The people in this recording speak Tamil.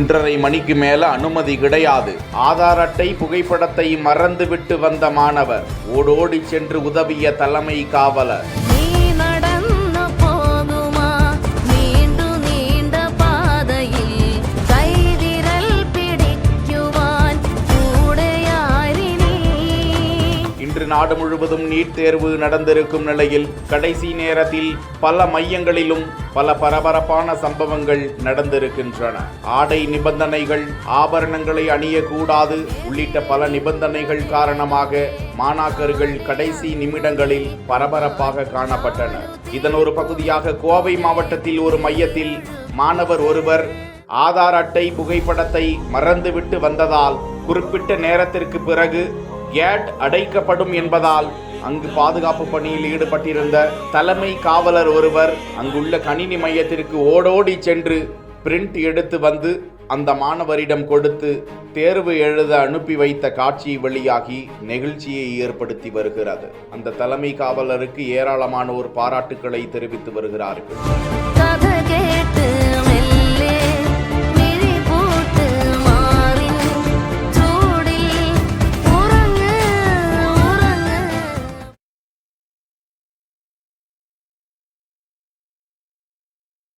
1.5 மணிக்கு மேல அனுமதி கிடையாது. ஆதார் அட்டை புகைப்படத்தை மறந்துவிட்டு வந்த மாணவர் ஓடோடி சென்று உதவிய தலைமை காவலர். இன்று நாடு முழுவதும் நீட் தேர்வு நடந்திருக்கும் நிலையில் கடைசி நேரத்தில் பல மையங்களிலும் பல பரபரப்பான சம்பவங்கள் நடந்திருக்கின்றன. ஆடை நிபந்தனைகள், ஆபரணங்களை அணியக்கூடாது உள்ளிட்ட பல நிபந்தனைகள் காரணமாக மாணாக்கர்கள் கடைசி நிமிடங்களில் பரபரப்பாக காணப்பட்டனர். இதன் ஒரு பகுதியாக கோவை மாவட்டத்தில் ஒரு மையத்தில் மாணவர் ஒருவர் ஆதார் அட்டை புகைப்படத்தை மறந்துவிட்டு வந்ததால் குறிப்பிட்ட நேரத்திற்கு பிறகு கேட் அடைக்கப்படும் என்பதால் அங்கு பாதுகாப்பு பணியில் ஈடுபட்டிருந்த தலைமை காவலர் ஒருவர் அங்குள்ள கணினி மையத்திற்கு ஓடோடி சென்று பிரிண்ட் எடுத்து வந்து அந்த மாணவரிடம் கொடுத்து தேர்வு எழுத அனுப்பி வைத்த காட்சி வெளியாகி நெகிழ்ச்சியை ஏற்படுத்தி வருகிறது. அந்த தலைமை காவலருக்கு ஏராளமானோர் பாராட்டுக்களை தெரிவித்து வருகிறார்கள்.